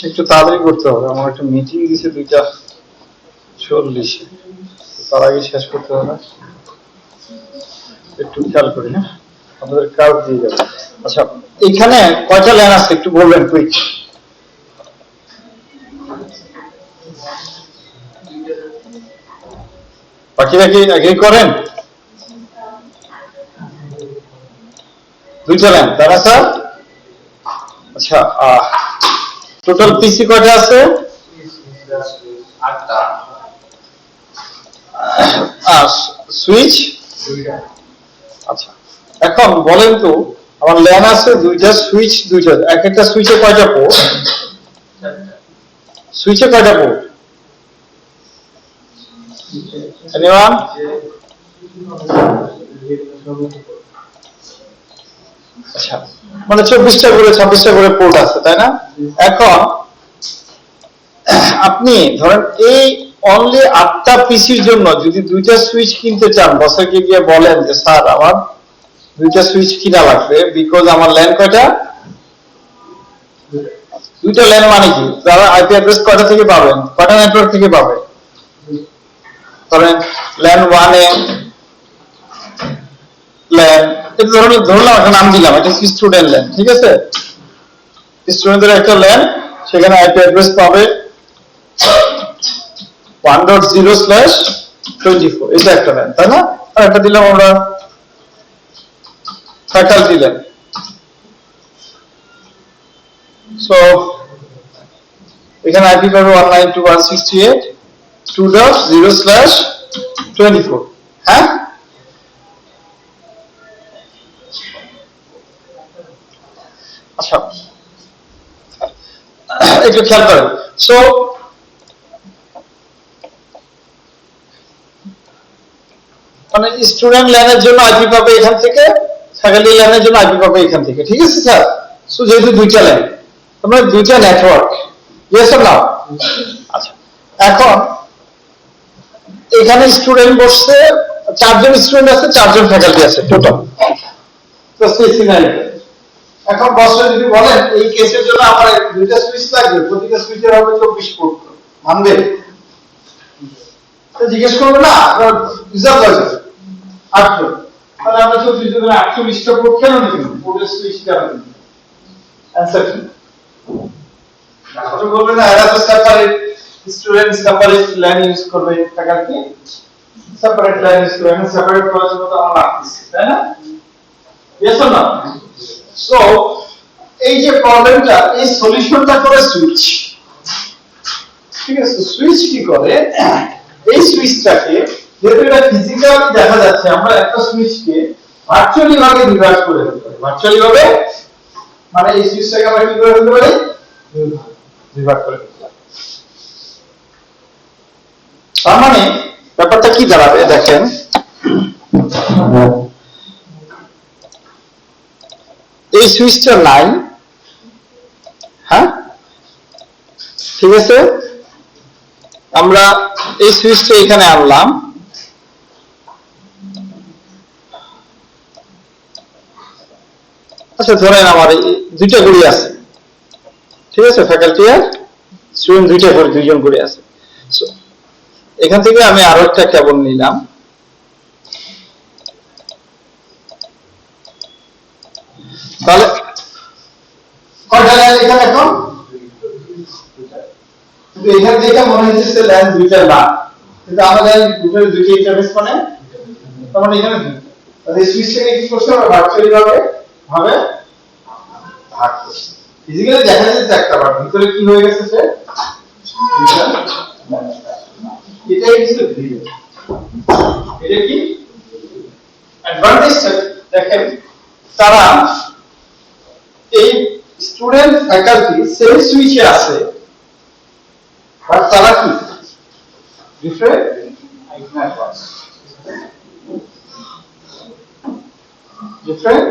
একটু তাড়াতাড়ি করতে হবে, আমার একটা মিটিং দিছে 2:40, তার আগে শেষ করতে হবে। একটু খেয়াল করি, হ্যাঁ, আপনাদের কাজ দিয়ে যাবে। আচ্ছা, এখানে কয়টা লাইন আছে একটু বলবেন কুইক। বাকিরা কি এগ্রি করেন? 2টা লাইন, তাই না স্যার? আচ্ছা, টোটাল পিসি কয়টা আছে? 8টা। আর সুইচ 2টা। আচ্ছা, এখন বলেন তো, আমার ল্যান আছে 2টা, সুইচ 2টা, এক একটা সুইচে কয়টা পোর্ট? 4টা। সুইচে কয়টা পোর্ট? এনিওয়ান? আচ্ছা, মানে 24টা করে 26টা করে পোর্ট আছে, তাই না? এখন আপনি ধরেন এই অনলি 8টা পিসির জন্য যদি 2টা সুইচ কিনতে চান, বসকে গিয়ে বলেন যে স্যার আমার 2টা সুইচ কিনা লাগবে, বিকজ আমার ল্যান কয়টা? 2টা ল্যান মানে কি? তারা আইপি অ্যাড্রেস কয়টা থেকে পাবেন? কয়টা নেটওয়ার্ক থেকে পাবে? ধরেন ল্যান 1 এ ল্যান, এটা ধরলাম একটা নাম দিলাম, এটা স্টুডেন্ট ল্যান, ঠিক আছে? স্টুডেন্টদের একটা ল্যান, সেখানে আইপি অ্যাড্রেস পাবে 1.0/24, এটা একটা ল্যান, তাই না? আর একটা দিলাম আমরা ফ্যাকাল্টি ল্যান। সো এখানে আইপি পাবে 192.168.2.0/24, হ্যাঁ? আচ্ছা, একটু খেয়াল করেন। সো মানে স্টুডেন্ট ল্যানের জন্য আইপি পাবে এখান থেকে, ফ্যাকাল্টি ল্যানের জন্য আইপি পাবে এখান থেকে, ঠিক আছে স্যার? সো যেহেতু 2টা ল্যান, তোমরা 2টা নেটওয়ার্ক, ইয়েস অর নো? আচ্ছা, এখন এখানে স্টুডেন্ট বসছে, 4জন স্টুডেন্ট আছে, 4জন ফ্যাকাল্টি আছে টোটাল। তো সেই সিনারিও, এখন বসে যদি বলেন এই কেসের জন্য আমার 2টা সুইচ লাগবে, প্রতিটা সুইচের হবে 24 পোর্ট, মানবে? তো জিজ্ঞেস করবে না, আপনার রিজার্ভ আছে 8জন, তাহলে আমরা 24 জনের 48টা পোর্ট কেন নিবেন? পোর্টের সুইচ কেন নিবেন? অ্যানসার কি? কথা বলবে না, এরা তো separate student, separate LAN use করবে, ফ্যাকাল্টি সেপারেট ল্যান ইউজ করবে, সেপারেট করার জন্য তো আমরা লাগতেছে, তাই না? yes or no? So এই যে প্রবলেমটা, এই সলিউশনটা করে সুইচ, ঠিক আছে? সুইচ কি করে, এই সুইচটাকে যেহেতু এটা ফিজিক্যালি দেখা যাচ্ছে, আমরা একটা সুইচকে ভার্চুয়ালি ভাবে রিভার্স করে দিতে পারি। ভার্চুয়ালি ভাবে মানে এই সুইচটাকে আমরা কি করে দিতে পারি, রিভার্স করে দিতে পারি। তার মানে ব্যাপারটা কি দাঁড়াবে দেখেন, এই সুইচটা নাই, হ্যাঁ ঠিক আছে, আমরা এই সুইচটা এখানে আনলাম, আচ্ছা ধরেন আমার দুইটা ঘড়ি আছে, ঠিক আছে, ফ্যাকাল্টি আর স্টুডেন্ট দুইজন করে আছে। এখান থেকে আমি আরো একটা কেবল নিলাম, তাহলে কয়টা লাইন এখানে এখন, এখান থেকে মনে হচ্ছে লাইন দুইটা না, কিন্তু আমরা জানি দুইটা ইন্টারফেস মানে, তার মানে এখানে তাহলে সুইচটাকে কি করতে হবে, ভার্চুয়ালি ভাবে ভাগ করতে। ফিজিক্যালি দেখা যাচ্ছে একটা, বাট ভিতরে কি হয়ে গেছে, সে এটাই হচ্ছে ভিডিও। এটা কি অ্যাডভান্টেজটা দেখেন, তারা এই স্টুডেন্ট ফ্যাকাল্টি সেম সুইচে আছে, বাট তারা কি ডিফারেন্ট নেটওয়ার্কস, ডিফারেন্ট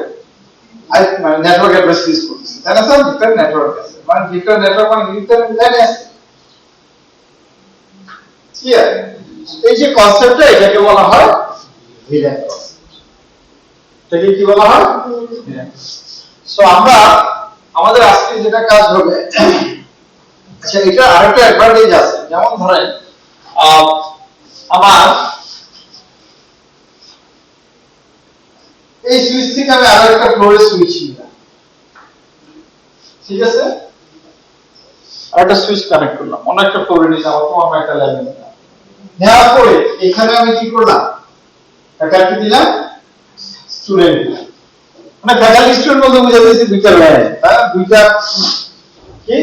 মানে নেটওয়ার্ক অ্যাড্রেস ইউজ করতেছে, তাই না স্যার? ডিফারেন্ট নেটওয়ার্ক আছে, মানে ডিফারেন্ট নেটওয়ার্ক মানে ডিফারেন্ট লাইন আছে, ক্লিয়ার? এই যে কনসেপ্টটা, এটাকে বলা হয় ভিলেন কনসেপ্ট। এটাকে কি বলা হয়, ভিলেন। সো আমরা আমাদের আজকে যেটা কাজ হবে, আচ্ছা এটা আরেকটা অ্যাডভান্টেজ আছে, যেমন ধরেন আমার এই সুইচ থেকে আমি আরো একটা ফ্লোরে সুইচ নিলাম, ঠিক আছে, আরেকটা সুইচ কানেক্ট করলাম, অন্য একটা ফ্লোরে নিলাম, অথবা অন্য একটা লাইনে নিলাম, নেওয়ার পরে এখানে আমি কি করলাম, ফ্যাকাল্টি দিলাম, স্টুডেন্ট দিলাম, মানে ফ্যাকাল্টি স্টুডেন্ট বলতে বুঝাচ্ছি দুইটা লাইন, হ্যাঁ দুইটা কি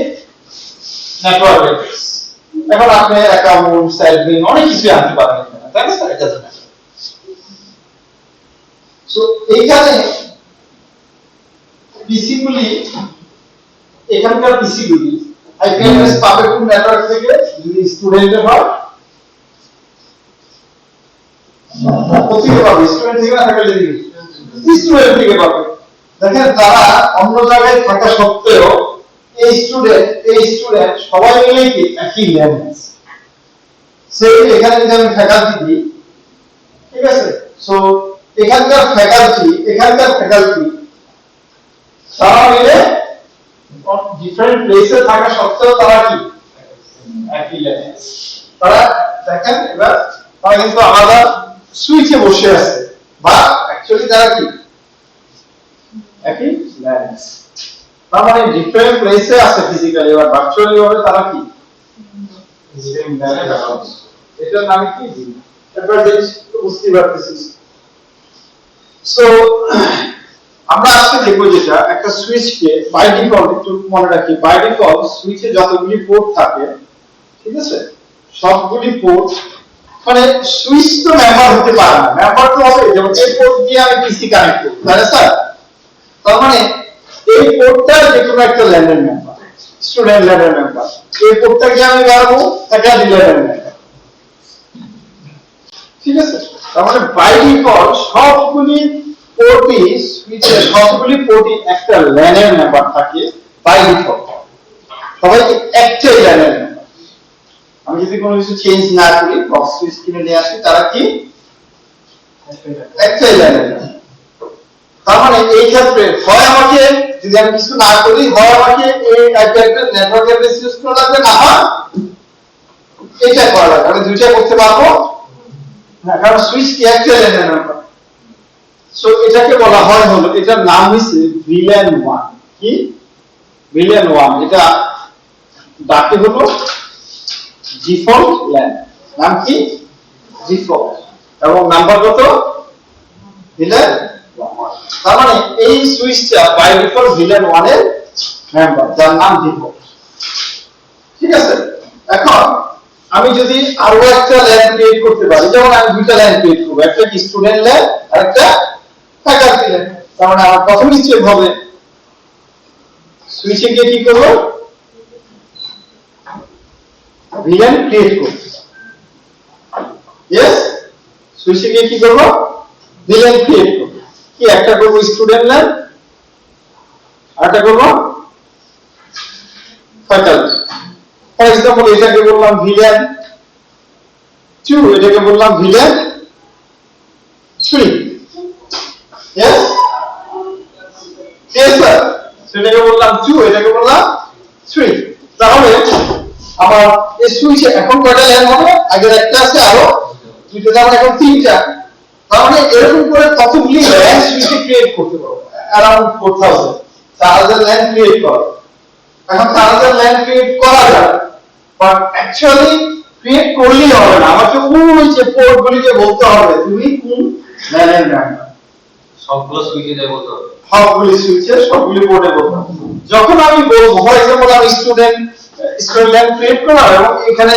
নেটওয়ার্ক অ্যাড্রেস। এখন আপনি অ্যাকাউন্ট সার্ভিং অনেক কিছু আনতে পারেন এখানে, তাই না স্যার? এটা জানেন। সো এইখানে পিসি গুলি, এখানকার পিসি গুলি আইপি অ্যাড্রেস পাবে কোন নেটওয়ার্ক থেকে, যদি স্টুডেন্টের হয় কোথেকে পাবে, স্টুডেন্ট থেকে না ফ্যাকাল্টি থেকে? স্টুডেন্ট থেকে পাবে। দেখেন তারা অন্য জায়গায় থাকা সত্ত্বেও এই স্টুডেন্ট সবাই মিলে কি একই ল্যান আছে। সেই এখানে যদি আমি ফ্যাকাল্টি দিই, ঠিক আছে, সো এখানকার ফ্যাকাল্টি তারা মিলে ডিফারেন্ট প্লেসে থাকা সত্ত্বেও তারা কি একই ল্যান আছে। তারা দেখেন এবার তারা কিন্তু আলাদা সুইচে বসে আছে, বা অ্যাকচুয়ালি তারা কি একই ল্যান আছে, তার মানে ডিফারেন্ট প্লেসে আছে ফিজিক্যালি, বা ভার্চুয়ালি ভাবে তারা কি সেম ল্যানে ব্যবহার করছে। এটার নাম কি, অ্যাডভান্টেজ, বুঝতে পারতেছিস? সো আমরা আজকে দেখব যেটা একটা সুইচকে বাই ডিফল্ট, একটু মনে রাখি, বাই ডিফল্ট সুইচে যতগুলি পোর্ট থাকে, ঠিক আছে, সবগুলি পোর্ট মানে সুইচ তো মেম্বার হতে পারে না, মেম্বার তো হবে, যেমন এই পোর্ট দিয়ে আমি পিসি কানেক্ট করি, তাই না স্যার? তার মানে এই পোর্টটা যে কোনো একটা ল্যানের মেম্বার, স্টুডেন্ট ল্যানের মেম্বার, এই পোর্টটাকে আমি বাড়াবো ফ্যাকাল্টি ল্যানের মেম্বার, ঠিক আছে? তার মানে বাই ডিফল্ট সবগুলি পোর্টই সুইচের সবগুলি পোর্টই একটা ল্যানের মেম্বার থাকে বাই ডিফল্ট, সবাই একটাই ল্যানের মেম্বার। আমি যদি কোনো কিছু চেঞ্জ না করি, বক্স সুইচ কিনে নিয়ে আসি, তারা কি একটাই ল্যানের মেম্বার। তার মানে এই ক্ষেত্রে হয় আমাকে, যদি আমি কিছু না করি, হয় আমাকে এই IP address network address use করা লাগবে, না হয় এটা করা লাগবে। আমি দুইটা করতে পারবো না, কারণ সুইচ কি একটা ল্যানের মেম্বার। সো এটাকে বলা হয় হলো, এটার নাম হইছে ভিল্যান 1। কি ভিল্যান 1? এটা ডাকে হলো ডিফল্ট ল্যান, নাম কি ডিফল্ট, এবং নাম্বার কত ভিল্যান 1। তার মানে এই সুইচটা বাই ডিফল্ট ভিলেন 1 এর মেম্বার, যার নাম ডিফল্ট। ঠিক আছে, এখন আমি যদি আরো একটা ল্যান ক্রিয়েট করতে পারি, যেমন আমি দুইটা ল্যান ক্রিয়েট করব, একটা কি স্টুডেন্ট ল্যান আর একটা ফ্যাকাল্টি ল্যান। তার মানে আমার প্রথম স্টেপ হবে সুইচে গিয়ে কি করব, ভিলেন ক্রিয়েট করব। ইয়েস, সুইচে গিয়ে কি করব, ভিলেন ক্রিয়েট করব। কি একটা করব স্টুডেন্ট ল্যান, আরেকটা করব ফ্যাকাল্টি। ফর এক্সাম্পল এটাকে বললাম ভিলেন 2, এটাকে বললাম ভিলেন 3। ইয়েস, ইয়েস স্যার, সেটাকে বললাম 2, এটাকে বললাম 3। তাহলে আমার এই সুইচে এখন কয়টা ল্যান হবে? আগের একটা আছে, আরো দুটো, তার মানে এখন 3টা। তার মানে এরকম করে কতগুলি ল্যান সুইচে ক্রিয়েট করতে পারবো? অ্যারাউন্ড 4000, 4000 ল্যান ক্রিয়েট করো। এখন 4000 ল্যান ক্রিয়েট করা যায়, বাট অ্যাকচুয়ালি ক্রিয়েট করলেই হবে না, আমাকে ওই যে পোর্টগুলিকে বলতে হবে তুমি কোন ল্যানের মেম্বার। সবগুলো সুইচে দেব তো, সবগুলি সুইচে সবগুলি পোর্টে বলতে হবে। যখন আমি বলবো ফর এক্সাম্পল আমি স্টুডেন্ট ল্যান ক্রিয়েট করলাম এবং এখানে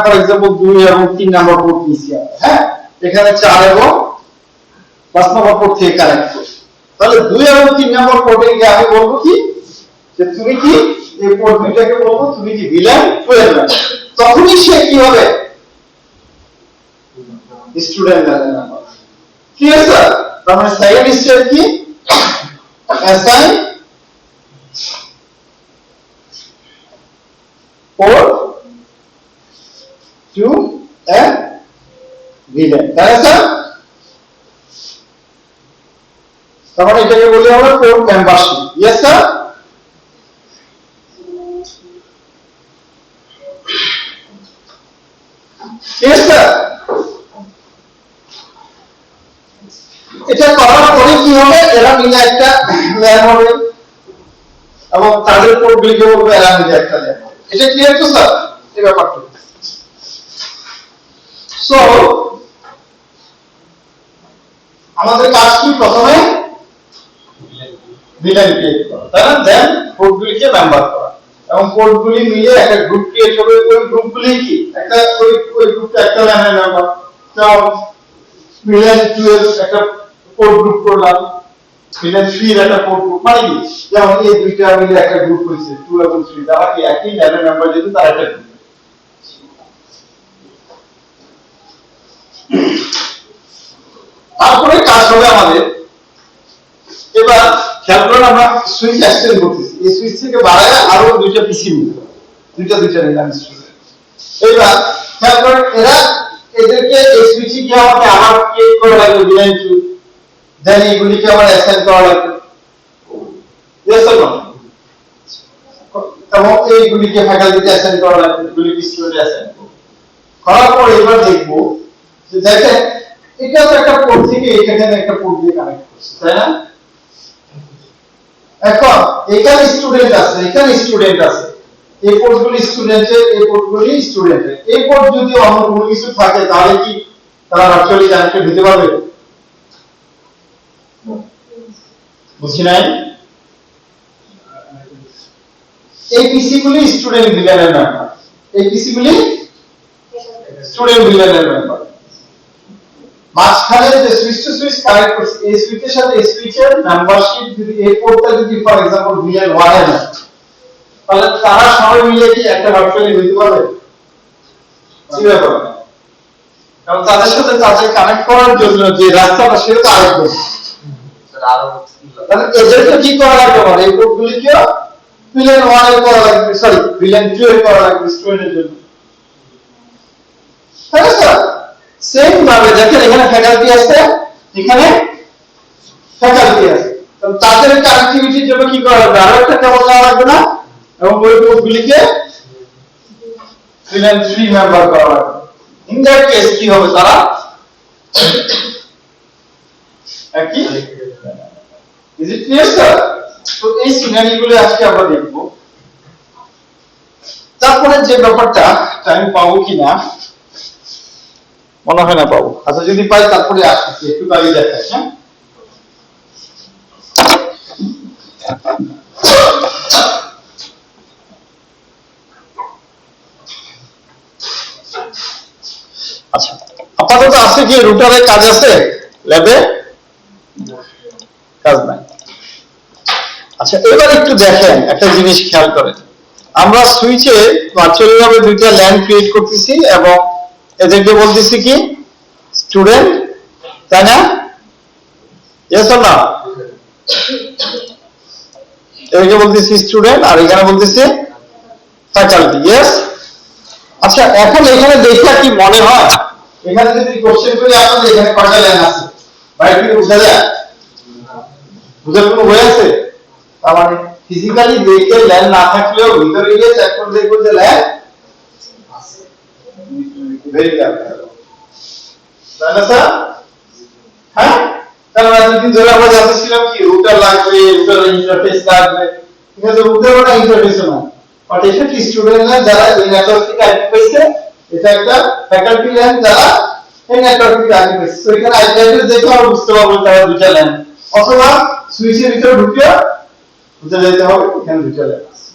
ফর এক্সাম্পল 2 এবং 3 নাম্বার পোর্ট নিছি, হ্যাঁ, এখানে 4 এবং 5 নাম্বার পোর্ট থেকে কানেক্ট করছি। তাহলে 2 এবং 3 নাম্বার পোর্টে গিয়ে আমি বলবো কি যে তুমি কি এই পোর্ট দুইটাকে বলবো তুমি কি ভিলেন 12 ল্যান। তখনই সে কি হবে, স্টুডেন্ট ল্যানের নাম্বার। ঠিক আছে স্যার, তার মানে সেকেন্ড স্টেপ কি, অ্যাসাইন পোর্ট টু এ ভিলেন। তাই না স্যার? তার মানে এটাকে বলি আমরা port membership. Yes sir, yes sir. এটা করার পরে কি হবে, এরা মিলে একটা ল্যান হবে এবং তাদের পোর্টগুলিকে বলবে এরা মিলে একটা ল্যান হবে। এটা ক্লিয়ার তো স্যার এই ব্যাপারটা? সো আমাদের কাজ কি, প্রথমে ভিলেন ক্রিয়েট করা, তাই না, দেন পোর্টগুলিকে মেম্বার করা এবং পোর্টগুলি মিলে একটা গ্রুপ ক্রিয়েট হবে। ওই গ্রুপগুলি কি একটা ওই গ্রুপটা একটা ল্যানের মেম্বার। যেমন ভিলেন 2 এর একটা পোর্ট গ্রুপ করলাম, ভিলেন 3 এর একটা পোর্ট গ্রুপ, মানে কি যেমন এই দুইটা মিলে একটা গ্রুপ হইছে 2 এবং 3, তারা কি একই ল্যানের মেম্বার, যেহেতু তারা একটা গ্রুপ। তারপরে কাজ হবে আমাদের, এবার খেয়াল করেন আমরা সুইচ এক্সটেন্ড করতেছি, এই সুইচ থেকে বাড়ায় আরো দুইটা পিসি নিব, দুইটা নিলাম স্টুডেন্ট। এবার খেয়াল করেন এদেরকে এই সুইচে কি আমাকে আবার ক্রিয়েট করা লাগবে ভিলেন 2, দেন এগুলিকে আবার অ্যাসাইন করা লাগবে। Yes or no? এবং এইগুলিকে ফ্যাকাল্টিতে অ্যাসাইন করা লাগবে, এগুলিকে স্টুডেন্টে অ্যাসাইন করব। করার পর এবার দেখব যে দেখেন এটা তো একটা পোর্ট থেকে এখানে একটা পোর্ট দিয়ে কানেক্ট করছে, তাই না? এখন এখানে স্টুডেন্ট আছে, এখানে স্টুডেন্ট আছে, এই পোর্টগুলি স্টুডেন্টের, এই পোর্টগুলি স্টুডেন্টের। এই পোর্ট যদি অন্য কোনো কিছু থাকে তাহলে কি তারা ভার্চুয়ালি কানেক্টেড হতে পারবে? বুঝি নাই? এই পিসি গুলি স্টুডেন্ট ভিলেনের মেম্বার, এই পিসি গুলি স্টুডেন্ট ভিলেনের মেম্বার। মাঝখানে যে সুইচ টু সুইচ কানেক্ট করছে, এই সুইচের সাথে এই সুইচের মেম্বারশিপ যদি এই পোর্টটা যদি ফর এক্সাম্পল ভিলেন 1 এর হয়, তাহলে তারা সবাই মিলে কি একটা ভার্চুয়ালি হইতে পারবে? চিন্তা করুন, কারণ তাদের সাথে তাদের কানেক্ট করার জন্য যে রাস্তাটা সেটা তো আরেকটা। তাহলে এদেরকে কি করা লাগবে, মানে এই পোর্টগুলিকে ভিলেন 1 এর করা লাগবে, সরি ভিলেন 2 এর করা লাগবে স্টুডেন্টের জন্য। তাই না স্যার? সেম ভাবে দেখেন এখানে ফ্যাকাল্টি আছে, এখানে ফ্যাকাল্টি আছে, তাহলে তাদের কানেক্টিভিটির জন্য কি করা লাগবে, আরো একটা কেবল দেওয়া লাগবে না, এবং ওই পোর্টগুলিকে ভিলেন 3 মেম্বার করা লাগবে। ইন দ্যাট কেস কি হবে, তারা একই। Is it clear sir? তো এই সিনারিগুলো আজকে আমরা দেখব। তারপরে যে ব্যাপারটা টাইম পাবো কিনা মনে হয় না পাবো, আচ্ছা যদি পাই তারপরে আসছি, একটু আগে দেখাই। হ্যাঁ, আচ্ছা, আপাতত আছে কি রুটারের কাজ আছে ল্যাবে? কাজ নাই। আচ্ছা, এবার একটু দেখেন একটা জিনিস খেয়াল করেন। আমরা সুইচে ভার্চুয়ালি ভাবে দুইটা ল্যান ক্রিয়েট করতেছি এবং এদেরকে বলতেছি কি স্টুডেন্ট, তাই না? ইয়েস অর না? এদেরকে বলতেছি স্টুডেন্ট আর এখানে বলতেছি ফ্যাকাল্টি। ইয়েস। আচ্ছা, এখন এখানে দেখে কি মনে হয়, এখানে যদি কোশ্চেন করি আপনাদের এখানে কয়টা লাইন আছে বাইরে থেকে বোঝা যায়? বুঝার কোনো ওয়ে আছে? তার মানে ফিজিক্যালি দেখে লাইন না থাকলেও ভিতরে গিয়ে চেক করে দেখব যে লাইন আছে। Very clear. তাই না স্যার? হ্যাঁ, কারণ এতদিন ধরে আমরা জানতেছিলাম কি রুটার লাগবে, রুটার ইন্টারফেস লাগবে, ঠিক আছে? রুটার ওটা ইন্টারফেসও না, বাট এটা কি স্টুডেন্টরা যারা এই নেটওয়ার্ক থেকে আইপি পাইছে, এটা একটা ফ্যাকাল্টি লাইন যারা এই নেটওয়ার্ক থেকে আইপি পাইছে। তো এখানে আইপি অ্যাড্রেস দেখে আমরা বুঝতে পারবো তারা দুইটা লাইন, অথবা সুইচের ভিতরে ঢুকে বুঝে যেতে হবে এখানে দুইটা লাইন আছে।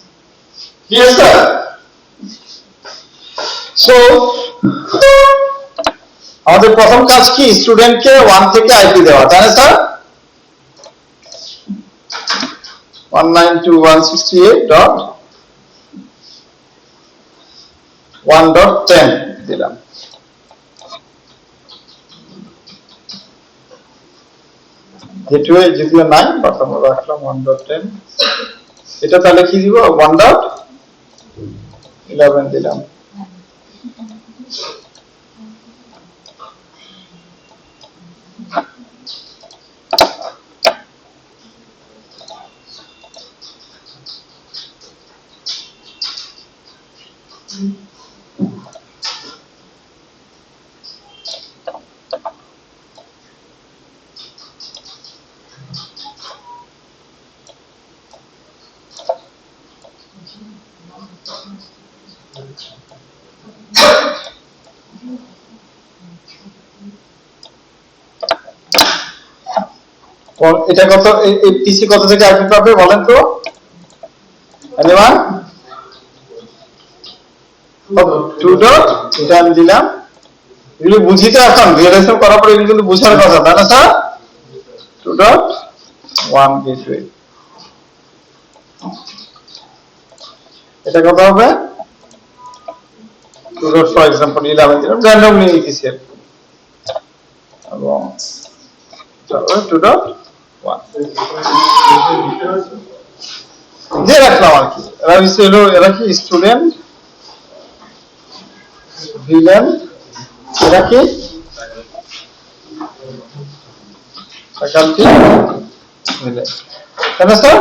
Clear sir? সো আমাদের প্রথম কাজ কি স্টুডেন্টকে 1 থেকে আইপি দেওয়া, তাই না স্যার? 192.168.1.10 দিলাম। গেটওয়ে যদিও নাই, বাট আমরা রাখলাম 1.10। এটা তাহলে কি দিব? 1.11 দিলাম। এটা কত, এই পিসি কত থেকে আইপি পাবে বলেন তো? এনিওয়ান? 2. এটা আমি দিলাম। এগুলো বুঝি তো এখন রিয়েলাইজেশন করার পরে এগুলো কিন্তু বুঝার কথা, তাই না স্যার? 2.1 গেটওয়ে। এটা কত হবে? 2. ফর এক্সাম্পল 11 দিলাম, র্যান্ডমলি নিতেছি এবং 2.1 দিয়ে রাখলাম আর কি। এরা কি স্টুডেন্ট, ভিলেন, এরা কি ফ্যাকাল্টি, ভিলেন, তাই না স্যার?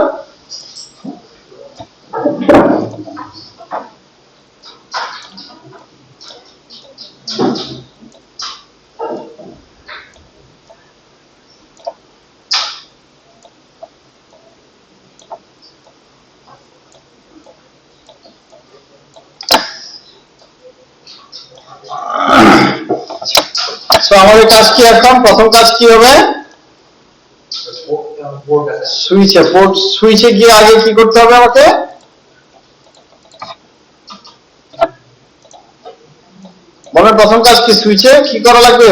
তো আমাদের কাজ কি এখন? প্রথম কাজ কি হবে? সুইচে গিয়ে আগে কি করতে হবে আমাকে? বলেন প্রথম কাজ কি? সুইচে কি করা লাগবে?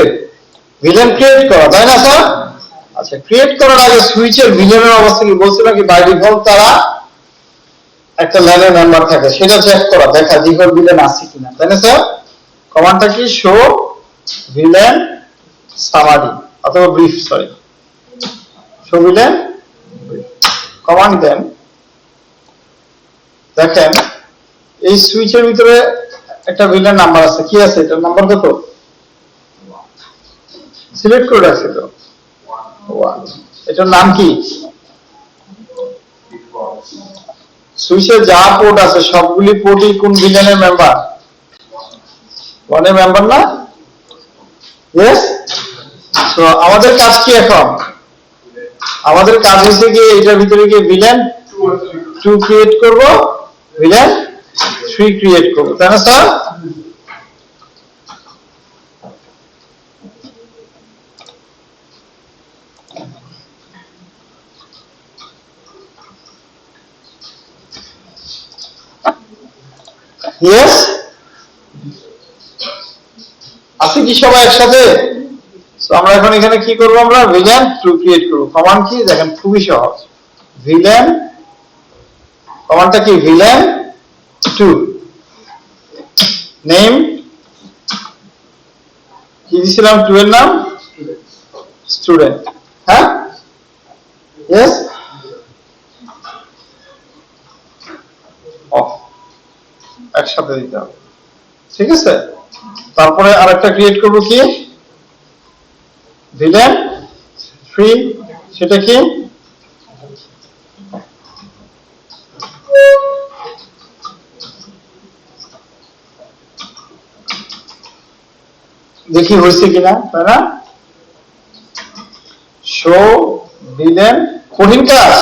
ভিলেন ক্রিয়েট করা, তাই না স্যার? আচ্ছা, ক্রিয়েট করার আগে সুইচের ভিলেনের অবস্থা কি বলছিলাম কি বাই ডিফল্ট তারা একটা ল্যানের মেম্বার থাকে, সেটা চেক করা, দেখা ডিফল্ট ভিলেন আছে কিনা, তাই না স্যার? কমান্ডটা কি? শো ভিলেন সামারি অথবা brief, sorry, show VLAN command দেন। দেখেন এই সুইচের ভিতরে একটা ভিলেন নাম্বার আছে, কি আছে এটার নাম্বার কত? সিলেক্ট করে আছে তো 1। এটার নাম কি? সুইচে যা পোর্ট আছে সবগুলি পোর্টই কোন ভিলেনের মেম্বার? 1 এর মেম্বার না? ইয়েস। তো আমাদের কাজ কি এখন? আমাদের কাজ হচ্ছে কি এটার ভিতরে গিয়ে ভিলেন 2 ক্রিয়েট করব, ভিলেন 3 ক্রিয়েট করব, তাই না স্যার? ইয়েস, আছে কি সবাই একসাথে? তো আমরা এখন এখানে কি করবো, আমরা ভিলেন টু ক্রিয়েট করবো। কমান্ড কি দেখেন, খুবই সহজ। ভিলেন, কমান্ডটা কি, ভিলেন টু, নেম কি দিছিলাম, টু এর নাম স্টুডেন্ট। হ্যাঁ, ইয়েস, একসাথে দিতে হবে, ঠিক আছে। তারপরে আরেকটা ক্রিয়েট করব কি, ভিলেন ফ্রি, সেটা কি, দেখি হয়েছে কিনা, তাই না? শো ভিলেন, কঠিন কাজ,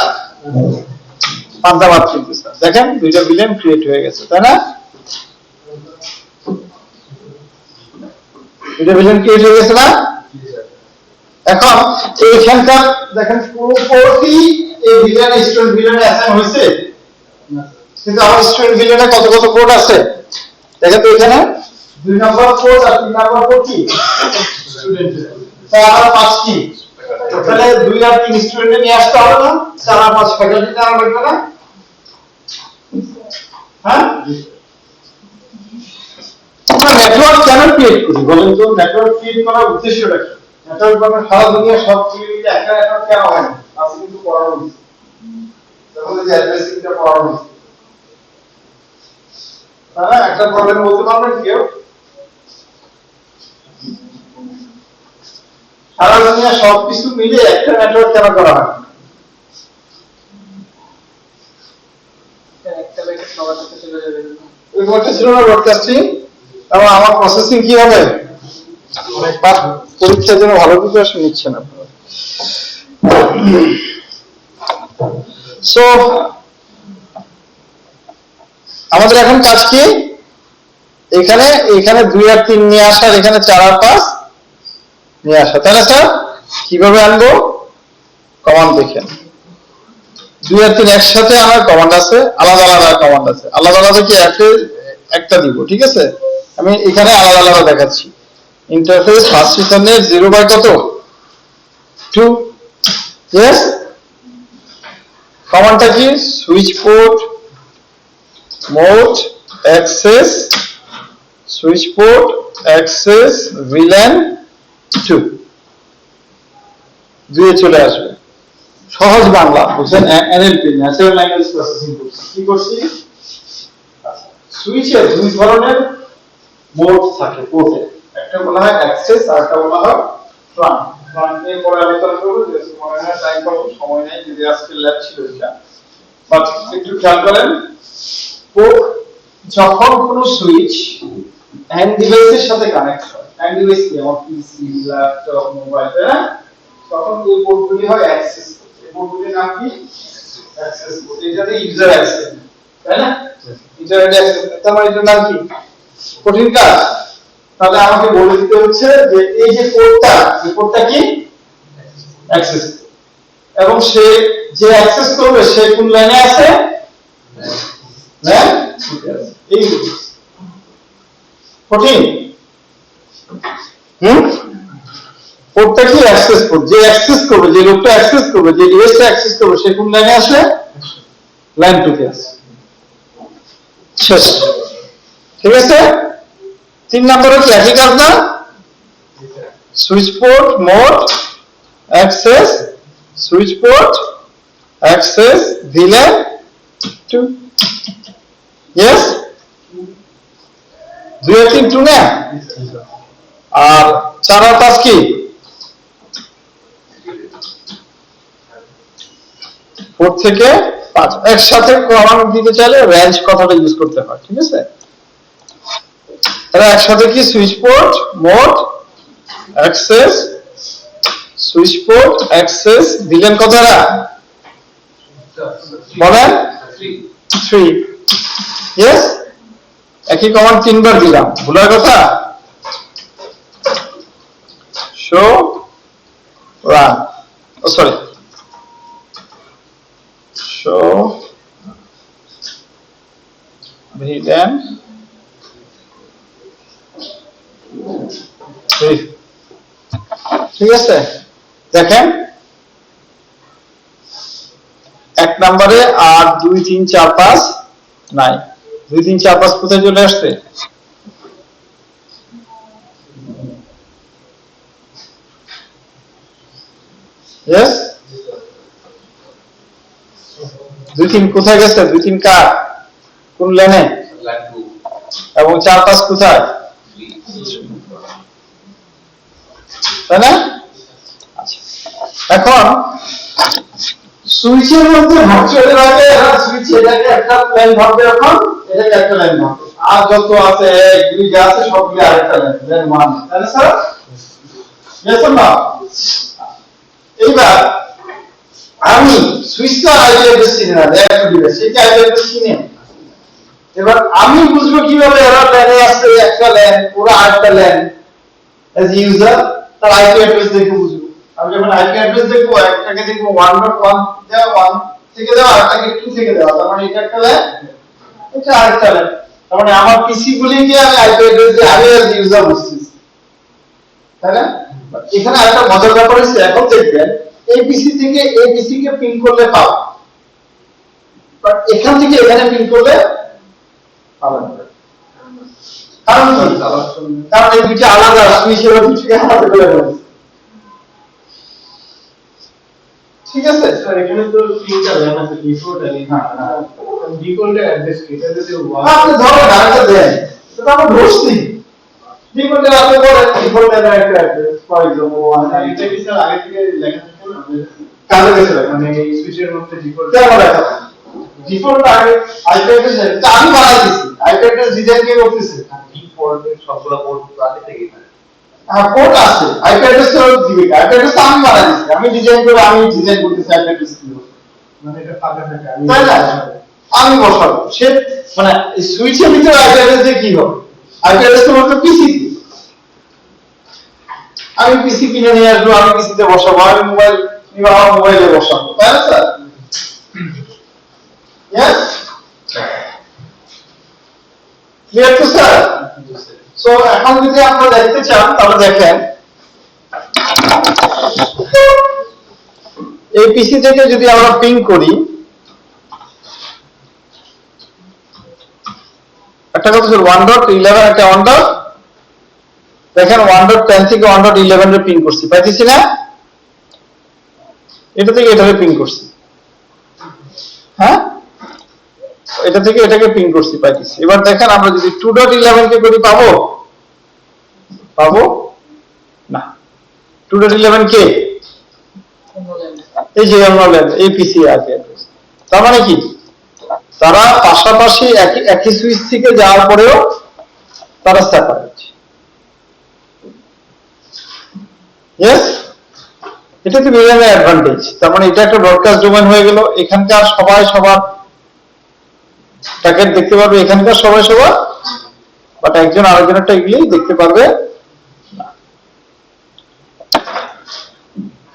পান্তাভাত কিন্তু স্যার, দেখেন দুইটা ভিলেন ক্রিয়েট হয়ে গেছে, তাই না? দুইটা ভিলেন ক্রিয়েট হয়ে গেছে না? এখন এইখানকার দেখেন পুরো কোডটি এই ভিলেন স্টুডেন্ট ভিলেনে অ্যাসাইন হয়েছে, কিন্তু আমার স্টুডেন্ট ভিলেনে কত কত কোড আছে দেখেন তো। এখানে 2 নম্বর কোড আর 3 নম্বর কোড কি স্টুডেন্ট, তাই আর 5 কি, তাহলে 2 আর 3 স্টুডেন্ট নিয়ে আসতে হবে না, 4 আর 5 ফ্যাকাল্টি না লাগবে না? হ্যাঁ, আমরা নেটওয়ার্ক কেন ক্রিয়েট করি বলেন তো? নেটওয়ার্ক ক্রিয়েট করার উদ্দেশ্যটা কি? নেটওয়ার্ক মানে সারা দুনিয়া সব মিলে একটা নেটওয়ার্ক কেন হয় না? আছে কিন্তু পড়ানো হচ্ছে, তাহলে যে অ্যাড্রেসিংটা পড়ানো হচ্ছে, তারা একটা প্রবলেম বলতে পারবেন কেউ? সারা দুনিয়া সবকিছু মিলে একটা নেটওয়ার্ক কেন করা হয়? একটা ব্যাকেট সবার সাথে চলে যাবে, ওই ঘরটা ছিল না ব্রডকাস্টিং, তারপর আমার প্রসেসিং কি হবে? পরীক্ষার জন্য ভালো প্রিপারেশন নিচ্ছেন আপনারা। সো আমাদের এখন কাজ কি, এখানে এখানে 2 আর 3 নিয়ে আসা, এখানে 4 আর 5 নিয়ে আসা, তাই না স্যার? কিভাবে আনবো, কমান্ড দেখেন, 2 আর 3 একসাথে আমার কমান্ড আছে, আলাদা আলাদা কমান্ড আছে, আলাদা আলাদা কি একটা দিব, ঠিক আছে? আমি এখানে আলাদা আলাদা দেখাচ্ছি। ইন্টারফেস ফার্স্ট রিটার্নের 0 বাই কত, 2, ইয়েস। কমান্ডটা কি, switch port mode access, switch port access villain 2, 2 এ চলে আসবে। সহজ বাংলা বুঝছেন, এনএলপি ন্যাচারাল ল্যাঙ্গুয়েজ প্রসেসিং করছি। কি করছি, সুইচে দুই ধরনের মোড থাকে পোর্টে, একটা বলা হয় অ্যাক্সেস আর একটা বলা হয় প্ল্যান। প্ল্যান নিয়ে পরে আলোচনা করব, যেহেতু মনে হয় টাইম পাবো, সময় নেই, যদি আজকে ল্যাব ছিল এটা। বাট একটু খেয়াল করেন, পোর্ট যখন কোনো সুইচ এন্ড ডিভাইসের সাথে কানেক্ট হয়, এন্ড ডিভাইস কি আমার পিসি, ল্যাপটপ, মোবাইল, তাই না? তখন এই পোর্টগুলি হয় অ্যাক্সেস পোর্ট। এই পোর্টগুলির নাম কি, অ্যাক্সেস পোর্ট। এটাতে ইউজার অ্যাক্সেস, তাই না? ইউজার অ্যাক্সেস, তার মানে এটার নাম কি, কঠিন কাজ। তাহলে আমাকে বলে দিতে হচ্ছে যে এই যে পোর্টটা, এই পোর্টটা কি অ্যাক্সেস, এবং সে যে অ্যাক্সেস করবে সে কোন লাইনে আছে, হ্যাঁ, এই কঠিন। পোর্টটা কি অ্যাক্সেস পোর্ট, যে অ্যাক্সেস করবে, যে লোকটা অ্যাক্সেস করবে, যে ডিভাইসটা অ্যাক্সেস করবে সে কোন লাইনে আসে, লাইন 2 তে আসে, শেষ, ঠিক আছে? 3 নম্বরে কি একই কাজ না, switch port mode access, switch port access villain 2, yes. 2 আর 3 2 না, আর 4 আর 5 কি, 4 থেকে 5 একসাথে কমান্ড দিতে চাইলে রেঞ্জ কথাটা ইউজ করতে হয়, ঠিক আছে? তাহলে একসাথে কি, switch port mode access, switch port access villain কথাটা বলেন 3, ইয়েস। একই কমান্ড 3 বার দিলাম, ভুলার কথা। শো রান, ও সরি, শো ভিলেন ঠিক আছে, দেখেন 1 নম্বরে আর 2 3 4 5 নাই, 2 3 4 5 কোথায় চলে আসছে? यस 2 3 কোথায় গেছে? 2 3 কার কোন লাইনে? লাইন 2 এবং 4 5 কোথায়? 3 তাই না? আচ্ছা, এখন সুইচের মধ্যে ভার্চুয়ালি ভাবে এরা সুইচ এটাকে একটা লাইন ভাববে, এখন এটাকে একটা লাইন ভাববে, আর যত আছে 1 2 যা আছে সবগুলো আরেকটা লাইন, লাইন 1, তাই না স্যার? यस না? এইবার আমি সুইচটা আইপি অ্যাড্রেস চিনি না, লেফট ডিভাইস সেটা আইপি অ্যাড্রেস চিনি। এবার আমি বুঝবো কিভাবে এরা লাইনে আসছে একটা লাইন পুরো আরেকটা লাইন অ্যাজ ইউজার, তার আইপি অ্যাড্রেস দেখে বুঝবো। আমি যখন আইপি অ্যাড্রেস দেখবো, একটাকে দেখবো 1.1 দেওয়া 1 থেকে দেওয়া, আরেকটাকে 2 থেকে দেওয়া, তার মানে এটা একটা লাইন, এটা আরেকটা লাইন। তার মানে আমার পিসি গুলিকে আমি আইপি অ্যাড্রেস দিয়ে আগে অ্যাজ ইউজার বুঝছি, তাই না? এখানে আরেকটা মজার ব্যাপার হচ্ছে, এখন দেখবেন এই পিসি থেকে এই পিসি কে পিন করলে পাবো, বাট এখান থেকে এখানে পিন করলে পাবেন না। কারণ কি? কারণ এই দুটো আলাদা সুইচের দুটোকে আলাদা করে রয়েছে। ঠিক আছে স্যার, এখানে তো তিনটা লাইন আছে, ডিফল্ট আর ডিফল্টের অ্যাড্রেস কি? এটা যদি আপনি ধরেন আরেকটা দেন, সেটা আমরা ধরছি ডিফল্টের আপনি বলেন ডিফল্টের একটা অ্যাড্রেস ফর एग्जांपल এটা কি স্যার আগে থেকে লেখা থাকে না? কাজে গেছে মানে এই সুইচের মধ্যে ডিফল্ট কেমন লেখা থাকে? ডিফল্ট আগে আইপি অ্যাড্রেস এটা আমি বানাই দিছি, আইপি অ্যাড্রেস ডিজাইন কে করতেছে, ডিফল্টের সবগুলো পোর্ট আগে থেকেই থাকে। কোড আছে, আইপি অ্যাড্রেস তো দিবে, আইপি অ্যাড্রেস আমি বানাই দিছি, আমি ডিজাইন করতেছি আইপি অ্যাড্রেস কি হবে, মানে এটা ফাঁকা থাকে, আমি তাই না? আমি বসাবো, সে মানে এই সুইচের ভিতরে আইপি অ্যাড্রেস দিয়ে কি হবে? আইপি অ্যাড্রেস তো মাত্র পিসি, আমি পিসি কিনে নিয়ে আসবো, আমি পিসিতে বসাবো, আমি মোবাইল নিয়ে আমার মোবাইলে বসাবো, তাই না স্যার? यस ক্লিয়ার তো স্যার? সো এখন যদি আপনারা দেখতে চান তাহলে দেখেন, এই পিসি থেকে যদি আমরা পিং করি, একটা কথা স্যার 1.11 একটা 1. দেখেন 1.10 থেকে 1.11 এর পিং করছি, পাইতেছি না? এটা থেকে এটাকে পিং করছি, হ্যাঁ এটা থেকে এটাকে পিং করছি, পাইতেছি। এবার দেখেন আমরা যদি 2.11 কে করি, পাবো? পাবো না। 2.11 কে এই যে আমরা এই পিসি আছে, তার মানে কি তারা পাশাপাশি একই সুইচ থেকে যাওয়ার পরেও তারা সেপারেট। यस এটা তো মিডিয়ামের অ্যাডভান্টেজ। তার মানে এটা একটা ব্রডকাস্ট ডোমেন হয়ে গেল, এখানকার সবাই সবার প্যাকেট দেখতে পারবে, এখানকার সবাই সবার, বাট একজন আরেকজনেরটা এগুলি দেখতে পারবে না।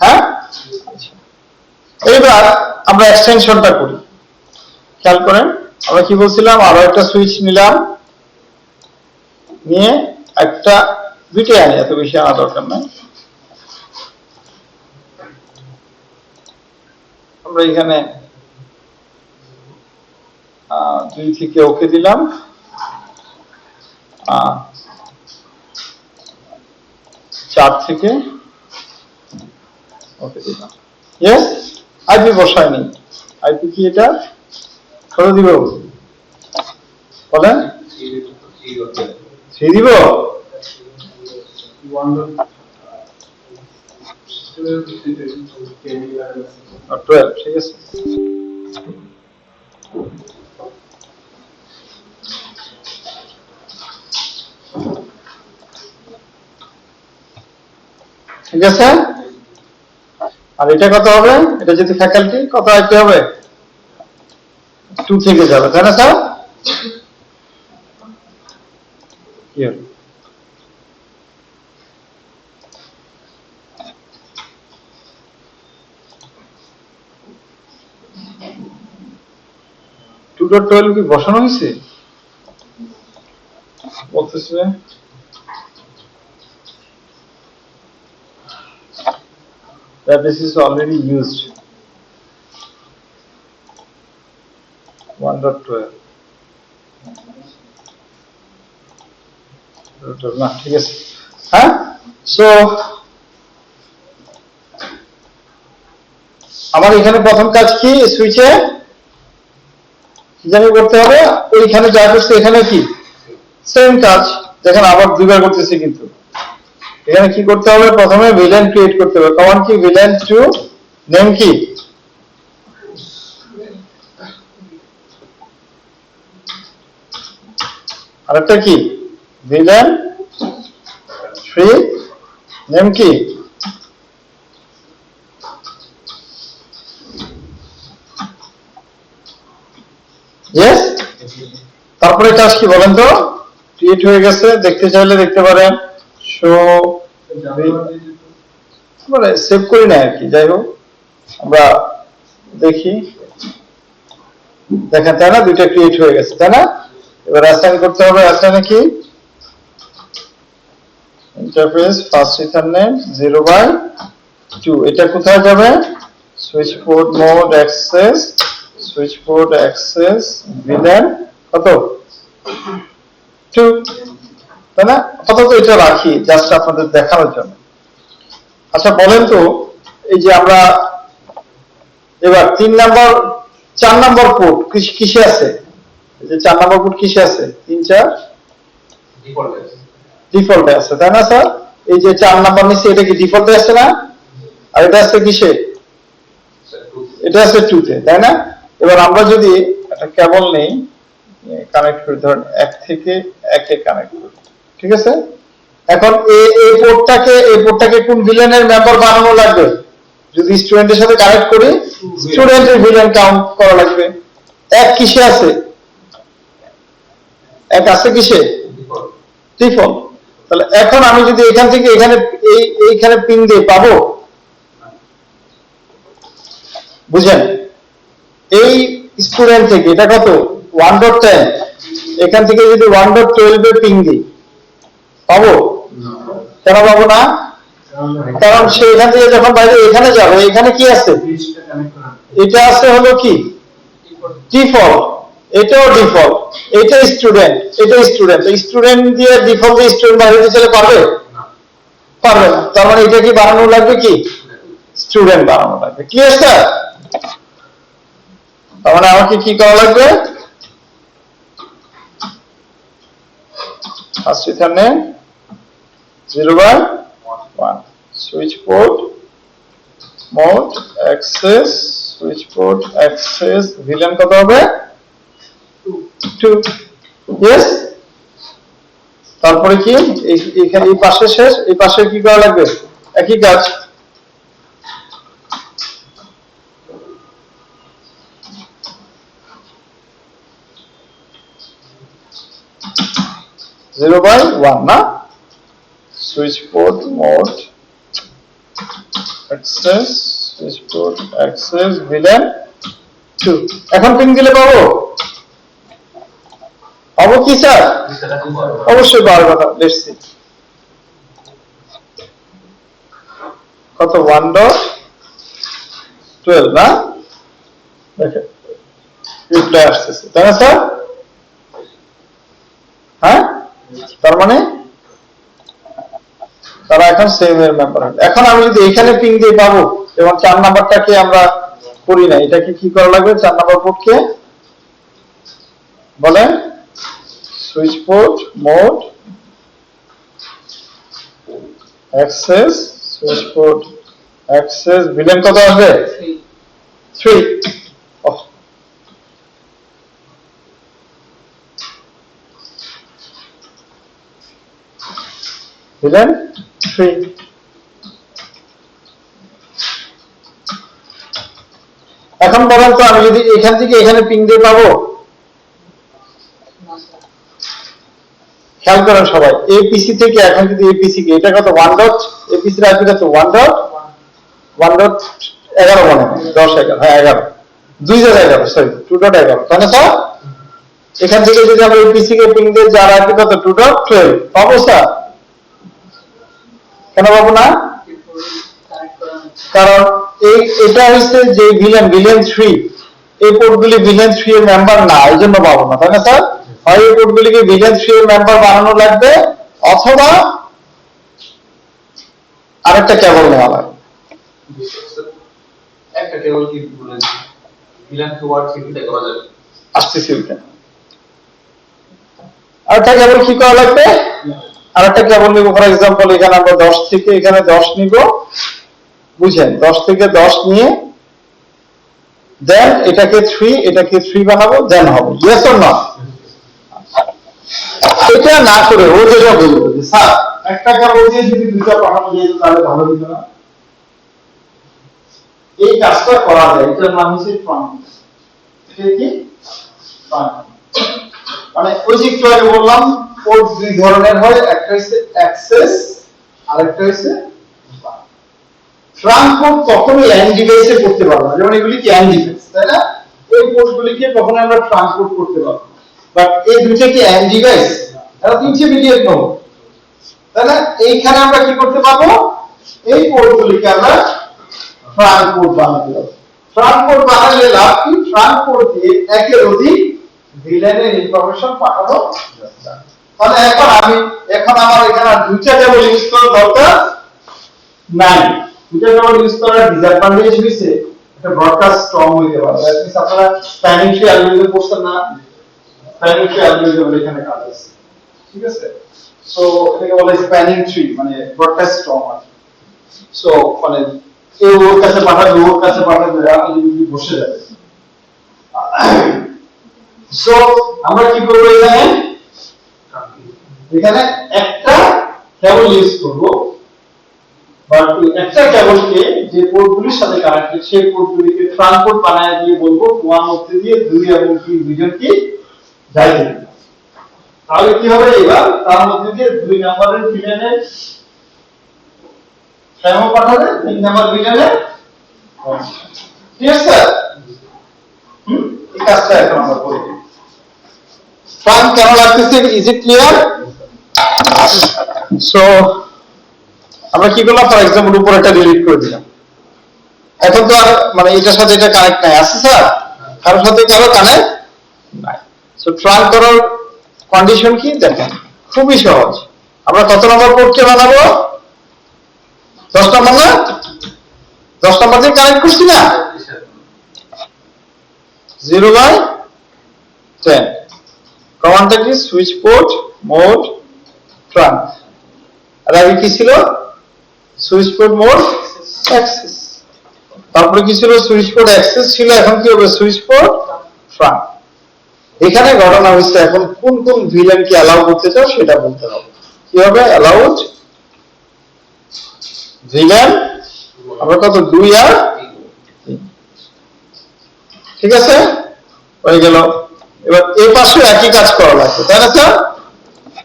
হ্যাঁ, এইবার আমরা এক্সটেনশনটা করি, খেয়াল করেন আমরা কি বলছিলাম, আরো একটা সুইচ নিলাম, নিয়ে একটা দুইটা আনি, এত বেশি আনা দরকার নাই। আমরা এখানে 2 থেকে ওকে দিলাম, 4 থেকে ওকে দিলাম। यस আইপি বসায়নি, আইপি কি এটা কত দিব বলেন? 3 দিব, 12, ঠিক আছে। ঠিক আছে, আর এটা কত হবে? এটা যদি ফ্যাকাল্টি কত আইপি হবে? 2 থেকে যাবে, তাই না স্যার? কি হবে? .12 কি বসানো হয়েছে বলতেছে? that this is already used 1.12 না ঠিক আছে হ্যাঁ সো আমার এখানে প্রথম কাজ কি সুইচে জানি করতে হবে ওইখানে যা করছে এখানে কি সেম কাজ দেখেন আবার দুইবার করতেছি কিন্তু এখানে কি করতে হবে প্রথমে ভিলেন ক্রিয়েট করতে হবে কমান্ড কি ভিলেন টু নেম কি আরেকটা কি ভিলেন ফ্রি নেম কি ইয়েস তারপরে কাজ কি বলেন তো ক্রিয়েট হয়ে গেছে দেখতে চাইলে দেখতে পারেন শো মানে সেভ করি না আর কি যাই হোক আমরা দেখি দেখেন তাই না দুইটা ক্রিয়েট হয়ে গেছে তাই না এবার অ্যাসাইন করতে হবে অ্যাসাইনে কি ইন্টারফেস ফার্স্ট রিটার্ন নেম 0/2 এটা কোথায় যাবে switch port mode access switch port access villain কত 2 তাই না আপাতত এটা রাখি জাস্ট আপনাদের দেখানোর জন্য আচ্ছা বলেন তো এই যে আমরা এবার 4 নাম্বার পোর্ট কিসে আছে এই যে 4 নাম্বার পোর্ট কিসে আছে 3 4 ডিফল্টে আছে তাই না স্যার এই যে 4 নাম্বার নিচে এটা কি ডিফল্টে আছে না আর এটা আছে কিসে এটা আছে 2 তে তাই না এবার আমরা যদি একটা কেবল নেই কানেক্ট করি ধরেন 1 থেকে 1 এ কানেক্ট করি ঠিক আছে এখন এই পোর্টটাকে কোন ভিলেনের মেম্বার বানানো লাগবে যদি স্টুডেন্টের সাথে কানেক্ট করি স্টুডেন্টের ভিলেন কাউন্ট করা লাগবে 1 কিসে আছে 1 আছে কিসে ডিফল্ট তাহলে এখন আমি যদি এখান থেকে এইখানে পিন দিয়ে পাবো বুঝেন এই স্টুডেন্ট থেকে এটা কত 1.10 এখান থেকে যদি 1.12 এ পিং দিই পাবো কেন পাবো না কারণ সে এখান থেকে যখন বাইরে এখানে যাবে এখানে কি আছে এটা আছে হলো কি ডিফল্ট এটাও ডিফল্ট এটা স্টুডেন্ট স্টুডেন্ট দিয়ে ডিফল্ট দিয়ে স্টুডেন্ট বাইরে দিতে চলে পারবে পারবে না তার মানে এটা কি বানানো লাগবে কি স্টুডেন্ট বানানো লাগবে ক্লিয়ার স্যার তার মানে আমাকে কি করা লাগবে ফার্স্ট এখানে 0/1 switch port mode access switch port access villain কত হবে 2 ইয়েস তারপরে কি এখানে এই পাশে শেষ এই পাশে কি করা লাগবে একই কাজ zero by 1 না switch port mode access switch port access villain 2 এখন পিন দিলে পাবো কি স্যার অবশ্যই পারবো না লেটস সি কত 1.12 না দেখেন রিপ্লাই আসছে তাই না স্যার হ্যাঁ তার মানে তারা এখন সেম এর মেম্বার হবে এখন আমি যদি এখানে পিং দিয়ে পাবো এবং 4 নাম্বারটাকে আমরা করি না এটাকে কি করা লাগবে 4 নাম্বার পোর্টকে বলেন switch port mode access switch port access villain কত আসবে 3 ভিলেন 3 এখন বলেন তো আমি যদি এখান থেকে এখানে পিং দিয়ে পাবো খেয়াল করেন সবাই এই পিসি থেকে এখন যদি এই পিসি কে এটা কত 1 ডট এই পিসির আইপি কত 1.11 মানে 10 11 হ্যাঁ 11 2011 সরি 2.11 তাই না স্যার এখান থেকে যদি আমরা এই পিসি কে পিং দিয়ে যার আইপি কত 2.12 পাবো স্যার কেন পাবো না কারণ এটা হচ্ছে যে ভিলেন 3, এই পোর্টগুলি ভিলেন 3 এর মেম্বার না, এই জন্য পাবো না, তাই না স্যার? হয় এই পোর্টগুলিকে ভিলেন 3 এর মেম্বার বানানো লাগবে, অথবা আরেকটা কেবল নেওয়া লাগবে। একটা কেবল কি বলেন ভিলেন টু ওয়ার্ড সিটিতে করা যাবে? আসতেছি ওইখানে। আরেকটা কেবল কি করা লাগবে? আরেকটা কেবল নিব, ফর এক্সাম্পল এখানে আমরা 10 থেকে এখানে 10 নিব, বুঝেন, 10 থেকে 10 নিয়ে দেন এটাকে 3 বানাবো, দেন হবে ইয়েস অর নট? এটা না করে ও যেটা বলবো যে স্যার একটা কেবল দিয়ে যদি দুইটা পাঠানো যায় তাহলে ভালো হতো না, এই কাজটা করা যায়, এটার নাম হচ্ছে ট্রাঙ্ক। এটা কি ট্রাঙ্ক, মানে ওই যে একটু আগে বললাম পোর্ট দুই ধরনের হয়, একটা হচ্ছে অ্যাক্সেস আর একটা হচ্ছে ট্রাঙ্ক পোর্ট। কখনোই এন্ড ডিভাইসে করতে পারবো না, যেমন এগুলি কি এন্ড ডিভাইস, তাই না? এই পোর্টগুলিকে কখনো আমরা ট্রান্সপোর্ট করতে পারবো না, বাট এই দুইটা কি এন্ড ডিভাইস? এটা ইন্টারমিডিয়েট নোড, তাই না? এইখানে আমরা কি করতে পারবো? এই পোর্টগুলিকে আমরা ট্রাঙ্ক পোর্ট বানাতে পারবো। ট্রাঙ্ক পোর্ট বানালে লাভ কি? ট্রাঙ্ক পোর্ট দিয়ে একের অধিক ভিলেনের ইনফরমেশন পাঠানো যায়। তাহলে এখন আমার এখানে আর দুইটা কেবল ইউজ করার দরকার নাই। দুইটা কেবল ইউজ করার ডিসঅ্যাডভান্টেজ হইছে এটা ব্রডকাস্ট স্ট্রং হইতে পারে। দ্যাট মিন্স আপনারা স্প্যানিং ট্রি অ্যালগরিদম পড়ছেন না? স্প্যানিং ট্রি অ্যালগরিদম এখানে কাজ আছে, ঠিক আছে? সো এটাকে বলে স্প্যানিং ট্রি, মানে ব্রডকাস্ট স্ট্রং হয়। সো মানে এই ওর কাছে পাঠাবে, ওর কাছে পাঠাবে, আপনি যদি বসে যাবে। সো আমরা কি করব? এখানে একটা কেবল ইউজ করব, বাট একটা কেবলকে যে পোর্টগুলির সাথে কানেক্টেড সেই পোর্টগুলিকে ট্রাঙ্ক পোর্ট বানায় দিয়ে বলবো তোমার মধ্যে দিয়ে 2 এবং 3 দুইজন কি যাইতে। তাহলে কি হবে? এবার তার মধ্যে দিয়ে 2 নম্বরের ভিলেনের ফ্রেমও পাঠাবে, 3 নম্বর ভিলেনের, ঠিক আছে? এই কাজটা এখন আমরা করি। ট্রাঙ্ক কেন লাগতেছে? Is it clear? সো আমরা কি করলাম? ফর এক্সাম্পল উপরে একটা ডিলিট করে দিলাম। এখন তো আর মানে এটার সাথে এটা কানেক্ট নাই, আছে স্যার? কারোর সাথে কারো কানেক্ট নাই। সো ট্রাঙ্ক করার কন্ডিশন কি দেখেন, খুবই সহজ। আমরা কত নম্বর পোর্টকে বানাবো? 10 নম্বর না? 10 নম্বর দিয়ে কানেক্ট করছি না? 0/10 কমান্ডটা কি? Switch port mode trunk. আর আগে কি ছিল? Switch port mode access. তারপরে কি ছিল? সুইচ পোর্ট অ্যাক্সেস ছিল, এখন কি হবে? Switch port trunk. এখানে ঘটনা হচ্ছে এখন কোন কোন ভিলেনকে অ্যালাউ করতে চাও সেটা বলতে হবে। কি হবে? অ্যালাউড ভিলেন আমরা কত? 2 আর 3, ঠিক আছে? হয়ে গেল। এবার এই পাশে একই কাজ করা লাগবে, তাই না স্যার?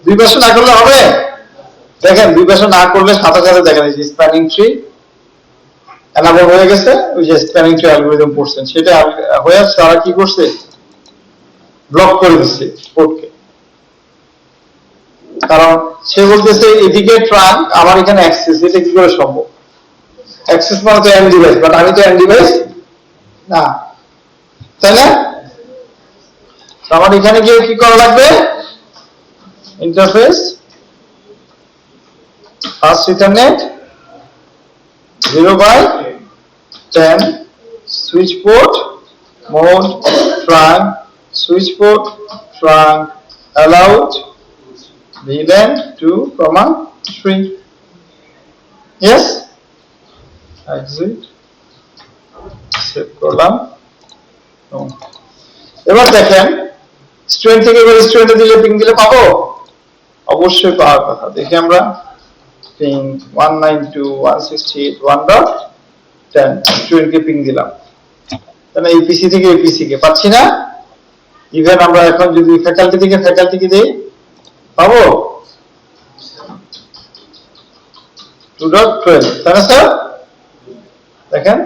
দুই পাশে না করলে হবে? দেখেন দুই পাশে না করলে সাথে সাথে দেখেন এই যে স্প্যানিং ট্রি এনাবল হয়ে গেছে, ওই যে স্প্যানিং ট্রি অ্যালগরিদম পড়ছেন সেটা হয়ে তারা কি করছে? ব্লক করে দিচ্ছে পোর্টকে। কারণ সে বলতেছে এদিকে ট্রাঙ্ক, আমার এখানে অ্যাক্সেস, এটা কি করে সম্ভব? অ্যাক্সেস মানে তো এন্ড ডিভাইস, বাট আমি তো এন্ড ডিভাইস না, তাই না? আমার এখানে গিয়ে কি করা লাগবে? Interface first ethernet 0/10 switch port mode trunk switch port trunk allowed VLAN 2, 3. Yes? Exit. Save করলাম। এবার দেখেন স্টুডেন্ট থেকে এবার স্টুডেন্টে দিলে পিং দিলে পাবো? অবশ্যই পাওয়ার কথা। দেখি আমরা পিং 192.168.1.10 স্টুডেন্টকে পিং দিলাম, তাহলে এপিসি থেকে এপিসি কে পাচ্ছি না? ইভেন আমরা এখন যদি ফ্যাকাল্টি থেকে ফ্যাকাল্টিকে দেই পাবো? 2.12, তাই না স্যার? দেখেন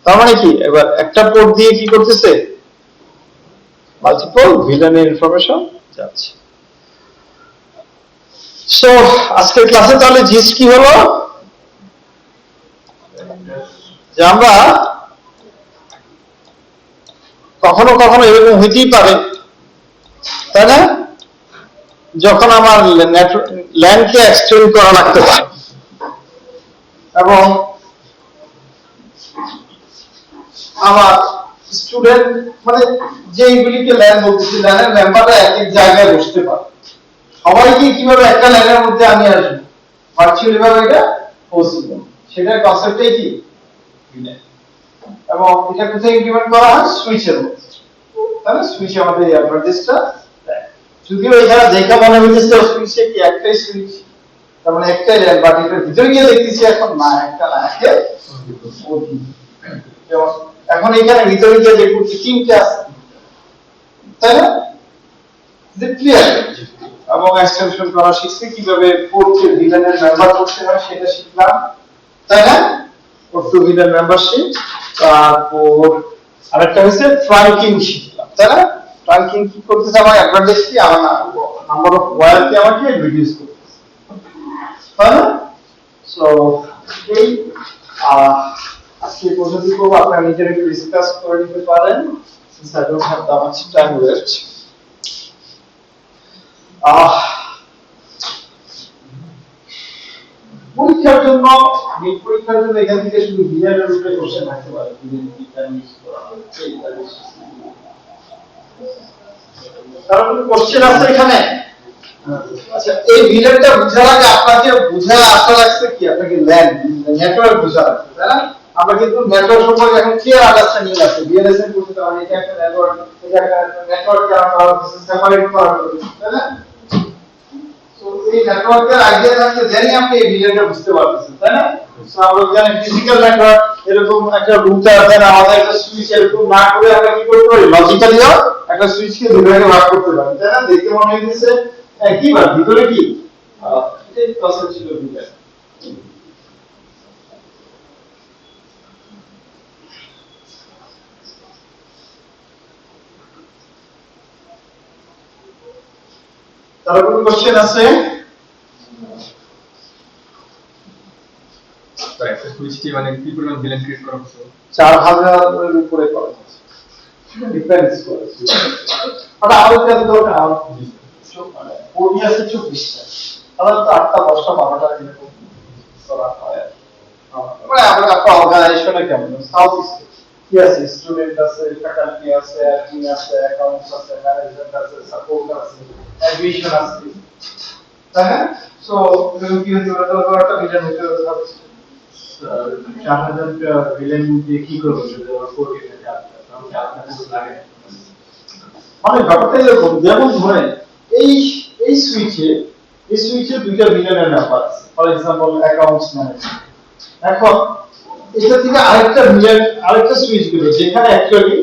তার মানে কি? এবার একটা পোর্ট দিয়ে কি করতেছে? মাল্টিপল ভিলেনের ইনফরমেশন যাচ্ছে। সো আজকের ক্লাসে তাহলে জিস্ট কি হলো? যে আমরা কখনো কখনো এরকম হইতেই পারে, তাই না, যখন আমার ল্যান্ডকে এক্সটেন্ড করা লাগতে পারে এবং আমার স্টুডেন্ট মানে যেইগুলিকে ল্যান বলতেছি, ল্যানের মেম্বাররা এক এক জায়গায় বসতে পারে। সবাইকে কিভাবে একটা ল্যানের মধ্যে আমি আসবো, ভার্চুয়ালি ভাবে এটা পসিবল, সেটার কনসেপ্টটাই কি VLAN। এবং এটা কোথায় ইমপ্লিমেন্ট করা হয়, সুইচের মধ্যে, তাই না? সুইচ আমাদের এই অ্যাডভান্টেজটা দেয়। যদিও এখানে দেখা মনে হইতেছে সুইচে কি একটাই সুইচ, তার মানে একটাই ল্যান, বাট এটার ভিতরে গিয়ে দেখতেছি এখন না, একটা না, একে যেমন এখন এখানে ভিতরে গিয়ে দেখছি তিনটা আছে, তাই না? ক্লিয়ার। এবং এক্সটেনশন করা শিখছি, কিভাবে পোর্টকে ভিলেনের মেম্বার করতে হয় সেটা শিখলাম, তাই না? পোর্ট টু ভিলেন মেম্বারশিপ। তারপর আরেকটা হচ্ছে ট্রাঙ্কিং শিখলাম, তাই না? ট্রাঙ্কিং কি করতেছে, আমার অ্যাডভান্টেজ কি, আমার নাম্বার অফ ওয়্যারকে আমাকে রিডিউস করতেছে, তাই না? সো এই আজকে পর্যন্ত করবো, আপনারা নিজের একটু ডিসকাস করে নিতে পারেন, since I don't have that much time left. পরীক্ষার জন্য এখান থেকে শুধু বিজ্ঞানের উপরে কোশ্চেন থাকতে পারে, কারণ কোশ্চেন আছে এখানে। আচ্ছা, এই ভিলেনটা বোঝার আগে আপনাকে বোঝা আশা রাখছে কি, আপনাকে ল্যান্ড নেটওয়ার্ক বোঝা রাখছে, তাই না? আমরা কিন্তু নেটওয়ার্ক সম্পর্কে এখন ক্লিয়ার আন্ডারস্ট্যান্ডিং আছে, বিএলএসএন করতে পারি, এটা একটা নেটওয়ার্ক, এটা একটা নেটওয়ার্ক কারণ করা হচ্ছে, সেপারেট করা হচ্ছে, তাই না? সো এই নেটওয়ার্কের আইডিয়া থাকলে দেনই আপনি এই ভিলেনটা বুঝতে পারতেছেন, তাই না? সো আমরা জানি ফিজিক্যাল নেটওয়ার্ক এরকম একটা রুটার, দেন আমাদের একটা সুইচ, এরকম না করে আমরা কি করতে পারি, লজিক্যালিও একটা সুইচকে দুই ভাগে ভাগ করতে পারি, তাই না? দেখতে মনে হইতেছে কি ভাগ, ভিতরে কি এটাই কনসেপ্ট ছিল ভিতরে। তার কোনো কোশ্চেন আছে? তো একটা সুইচটি মানে কি পরিমাণ ভিলেন ক্রিয়েট করা হচ্ছে? 4000 এর উপরে করা হচ্ছে, ডিপেন্ডস করে। আর আমাদের কাছে তো ওটা মানে কোর্স আছে 24টা, সাধারণত 8টা 10টা 12টা এরকম করা হয়। মানে আমরা একটা অর্গানাইজেশনে কেমন সাউথ ইস্ট কি আছে, স্টুডেন্ট আছে, ফ্যাকাল্টি আছে, অ্যাডমিন আছে, অ্যাকাউন্টস আছে, ম্যানেজমেন্ট আছে, সাপোর্ট আছে, অ্যাডমিশন আছে, তাই না? সো কি হচ্ছে, ওটা তো একটা ভিলেন হতে হবে। 4000 ভিলেন দিয়ে কি করবে যদি ওর কোর্টে থাকে, তাহলে আপনাদের তো লাগে। মানে ব্যাপারটা এরকম, যেমন ধরেন এই সুইচে দুইটা ভিলেনের ব্যাপার আছে, ফর এক্সাম্পল অ্যাকাউন্টস ম্যানেজার। এখন এটা থেকে আরেকটা ভিলেন, আরেকটা সুইচ গুলো যেখানে অ্যাকচুয়ালি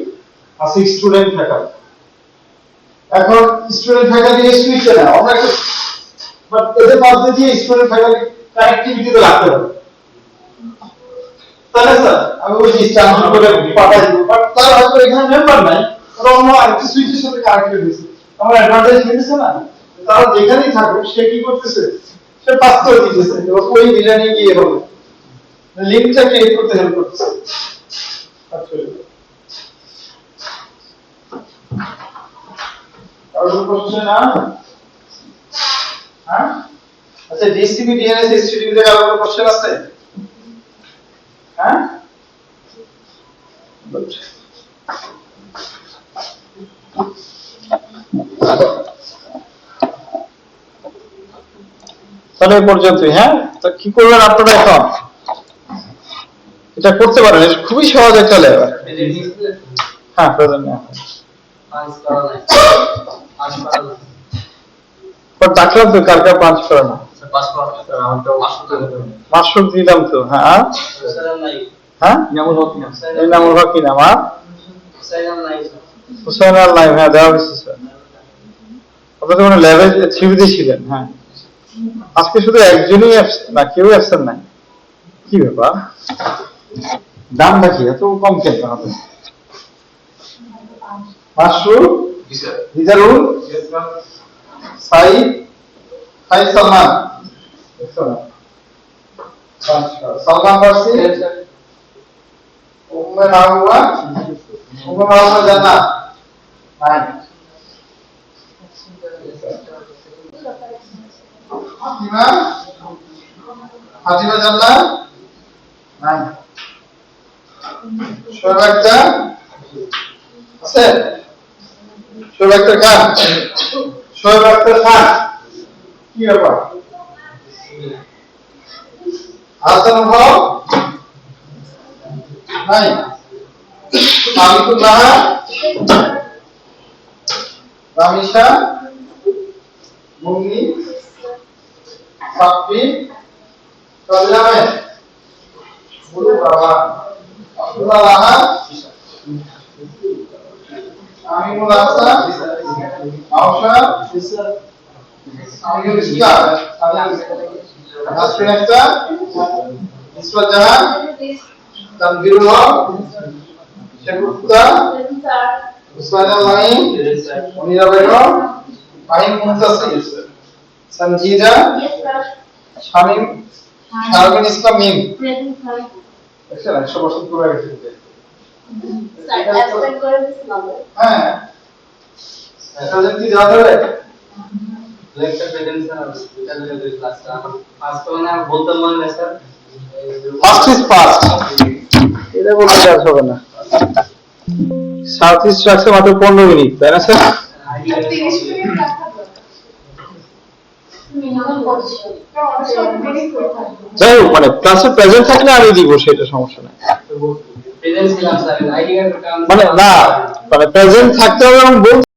আছে স্টুডেন্ট ফ্যাকাল্টি। এখন স্টুডেন্ট ফ্যাকাল্টি এই সুইচে না, আমরা একটা বাট এদের মধ্যে দিয়ে স্টুডেন্ট ফ্যাকাল্টি কানেক্টিভিটি তো রাখতে হবে, তাহলে স্যার আমি ওই ইনস্ট্রাকশন করে পাঠাই দেব, বাট তার হয়তো এখানে মেম্বার নাই, ওরা অন্য আরেকটা সুইচের সাথে কানেক্ট করে দিয়েছে, আমার অ্যাডভান্টেজ নিতেছে না, তারা যেখানেই থাকুক সে কি করতেছে, সে পাস করে দিতেছে, ওই ভিলেনে গিয়ে হবে লিংকটা ক্রিয়েট করতে হেল্প করতেছে। আর কোশ্চেন না, হ্যাঁ আচ্ছা, ডিসিপি ডিএনএস এসটিডি এর আলাদা কোশ্চেন আছে, হ্যাঁ গুড। তাহলে এই পর্যন্তই। হ্যাঁ, তো কি করবেন আপনারা এখন, এটা করতে পারেন, এটা খুবই সহজ একটা লেভেল। হ্যাঁ প্রেজেন্ট না বাট ডাকলাম তো, কার কার পাঁচ করে না, মাসুক দিলাম তো। হ্যাঁ হ্যাঁ এই নামুল হক কি নাম, হুসাইন আল নাইম, হ্যাঁ দেওয়া হয়েছে স্যার, আপনাদের কোনো লেভেল থ্রিতে ছিলেন। হ্যাঁ আজকে শুধু একজনই না, কেউ অ্যাবসেন্ট নাই, কি ব্যাপার, দাম নাকি এত কম কেন হবে? মাসুক, রিজারুল, সাইদ, সালমান, সালমান ফার্সি, মাহবুবা মাহবুবা জান্নাত নাই ফাতিমা ফাতিমা জান্নাত নাই শোয়েব আক্তার আছে শোয়েব আক্তার খান শোয়েব আক্তার খান কি ব্যাপার হাসান হক নাই আলিকুল্লাহ রামিশা মুন্নি সাফি কালামে বুলু বাবা আব্দুল্লাহ রাহা আমিনুল হাসান আওশা আমিনুল ইসলাম নাসরিন আক্তার ইসরাত জাহান তানভীরুল হক শেখুত্তা উসমান আল-নাঈম মুনিরা বেগম ফাহিম মুনতাসির সঞ্জিদা শামীম শারমিন ইসলাম মিম দেখছেন 100% পুরো গেছে হ্যাঁ এটা কি দেওয়া যাবে লেকচার প্রেজেন্ট স্যার হসপিটালের ক্লাসটা ফার্স্ট মানে বলতে মনে নেই স্যার ফার্স্ট ইজ ফার্স্ট এটা বলতে চাষ হবে না সাউথ ইস্ট রাখছে মাত্র 15 মিনিট তাই না স্যার যাই হোক মানে ক্লাসে প্রেজেন্ট থাকলে আমি দিব সেটা সমস্যা নাই প্রেজেন্ট ছিলাম স্যার আইডি কার্ড মানে না মানে প্রেজেন্ট থাকতে হবে এবং বলতে